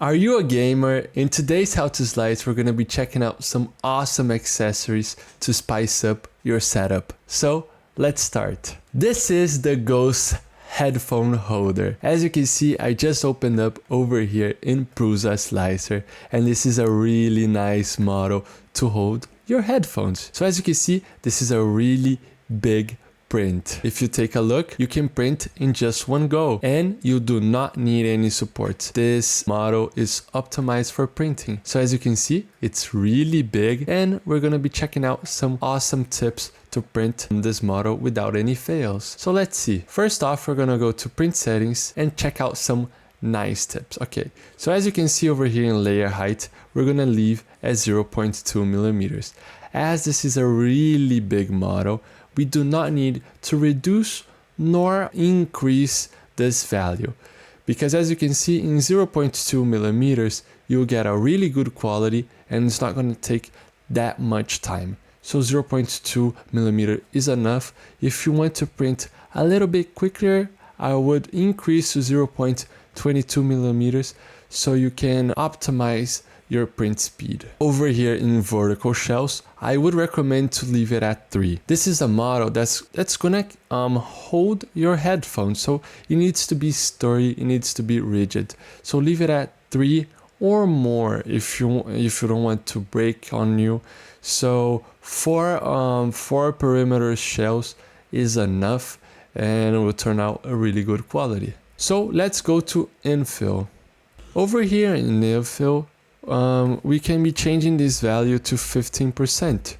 Are you a gamer? In today's How to Slice, we're going to be checking out some awesome accessories to spice up your setup. So let's start. This is the Ghost headphone holder. As you can see, I just opened up over here in Prusa Slicer, and this is a really nice model to hold your headphones. So as you can see, this is a really big print. If you take a look, you can print in just one go and you do not need any support. This model is optimized for printing. So as you can see, it's really big, and we're going to be checking out some awesome tips to print this model without any fails. So let's see. First off, we're going to go to print settings and check out some nice tips. Okay, so as you can see over here in layer height, we're going to leave at 0.2 millimeters. As this is a really big model, we do not need to reduce nor increase this value, because as you can see, in 0.2 millimeters you'll get a really good quality and it's not going to take that much time. So 0.2 millimeter is enough. If you want to print a little bit quicker, I would increase to 0.22 millimeters so you can optimize your print speed. Over here in vertical shells, I would recommend to leave it at 3. This is a model that's gonna hold your headphones, so it needs to be sturdy, it needs to be rigid. So leave it at 3 or more if you don't want to break on you. So four perimeter shells is enough, and it will turn out a really good quality. So let's go to infill. Over here in infill, we can be changing this value to 15%.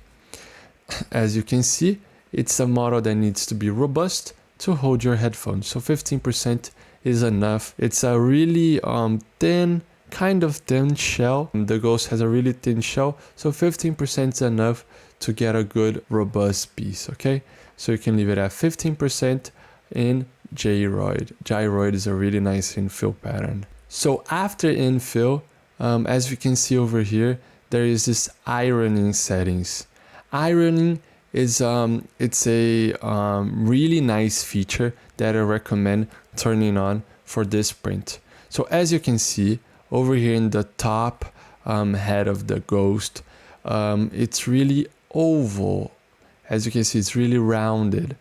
As you can see, it's a model that needs to be robust to hold your headphones. So 15% is enough. It's a really kind of thin shell. The Ghost has a really thin shell, so 15% is enough to get a good robust piece. Okay, so you can leave it at 15% in gyroid. Gyroid is a really nice infill pattern. So after infill, as we can see over here, there is this ironing settings. Ironing is it's a really nice feature that I recommend turning on for this print. So as you can see over here in the top head of the Ghost, it's really oval. As you can see, it's really rounded.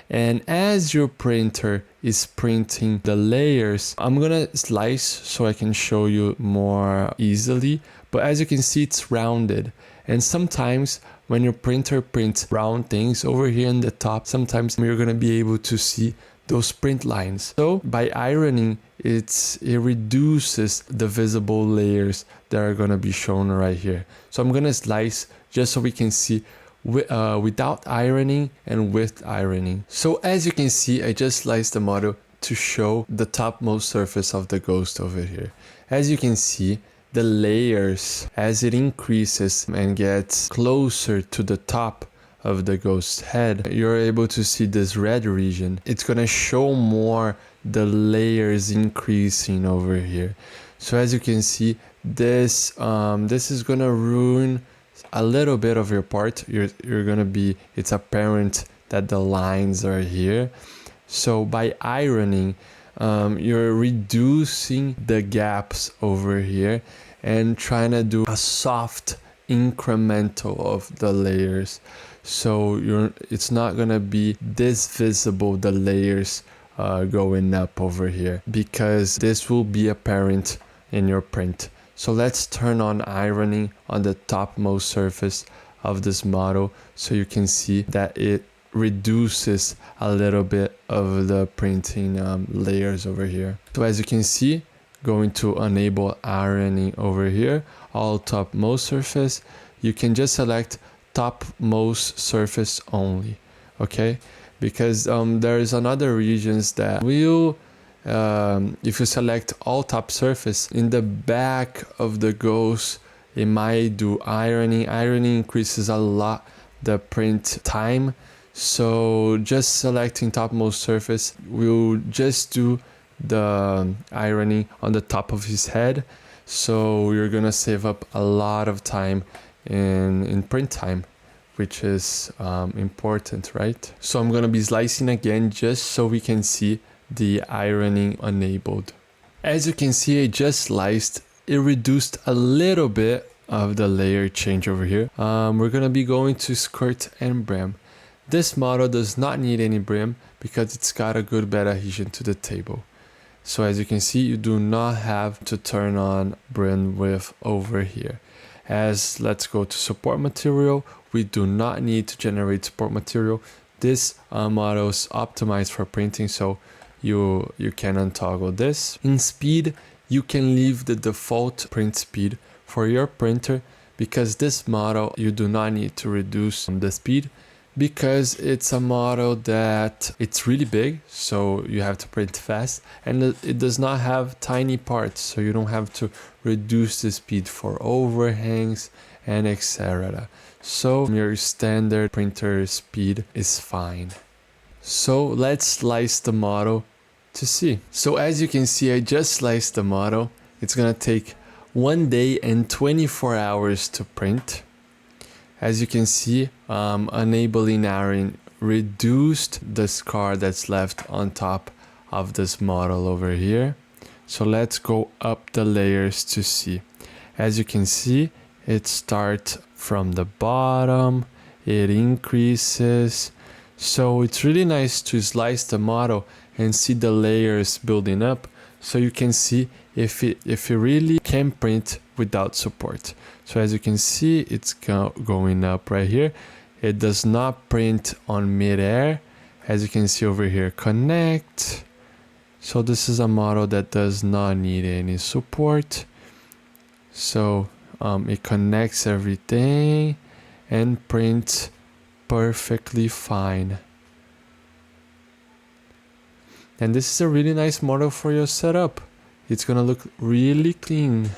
And as your printer is printing the layers, I'm gonna slice so I can show you more easily. But as you can see, it's rounded. And sometimes when your printer prints round things over here in the top, sometimes you're gonna be able to see those print lines. So by ironing, it reduces the visible layers that are gonna be shown right here. So I'm gonna slice just so we can see without ironing and with ironing. So as you can see, I just sliced the model to show the topmost surface of the Ghost over here. As you can see, the layers, as it increases and gets closer to the top of the Ghost head, you're able to see this red region. It's gonna show more the layers increasing over here. So as you can see, this is gonna ruin a little bit of your part. You're gonna be, it's apparent that the lines are here. So by ironing, you're reducing the gaps over here and trying to do a soft incremental of the layers. So it's not gonna be this visible, the layers going up over here, because this will be apparent in your print. So let's turn on ironing on the topmost surface of this model so you can see that it reduces a little bit of the printing layers over here. So as you can see, going to enable ironing over here, all topmost surface, you can just select topmost surface only, okay? Because there's another regions that will if you select all top surface, in the back of the Ghost, it might do ironing. Ironing increases a lot the print time. So just selecting topmost surface will just do the ironing on the top of his head. So you're gonna save up a lot of time in print time, which is important, right? So I'm gonna be slicing again just so we can see the ironing enabled. As you can see, I just sliced it reduced a little bit of the layer change over here. We're gonna be going to skirt and brim. This model does not need any brim because it's got a good bed adhesion to the table. So as you can see, you do not have to turn on brim width over here. As let's go to support material, we do not need to generate support material. This model is optimized for printing, so you can untoggle this. In speed, you can leave the default print speed for your printer because this model you do not need to reduce the speed because it's a model that it's really big, so you have to print fast, and it does not have tiny parts, so you don't have to reduce the speed for overhangs and etc. So your standard printer speed is fine. So let's slice the model to see. So as you can see, I just sliced the model. It's gonna take 1 day and 24 hours to print. As you can see, enabling iron reduced the scar that's left on top of this model over here. So let's go up the layers to see. As you can see, it starts from the bottom, it increases. So it's really nice to slice the model and see the layers building up, so you can see if it really can print without support. So as you can see, it's going up right here. It does not print on mid-air. As you can see over here, connect. So this is a model that does not need any support. So it connects everything and prints perfectly fine. And this is a really nice model for your setup. It's gonna look really clean.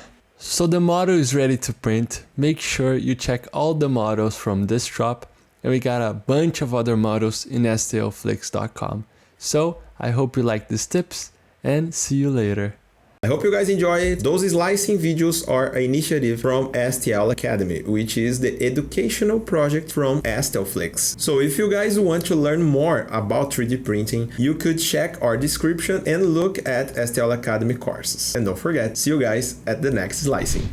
So the model is ready to print. Make sure you check all the models from this drop, and we got a bunch of other models in stlflix.com. So I hope you like these tips, and see you later. I hope you guys enjoy it. Those slicing videos are an initiative from STL Academy, which is the educational project from STLflix. So if you guys want to learn more about 3D printing, you could check our description and look at STL Academy courses. And don't forget, see you guys at the next slicing.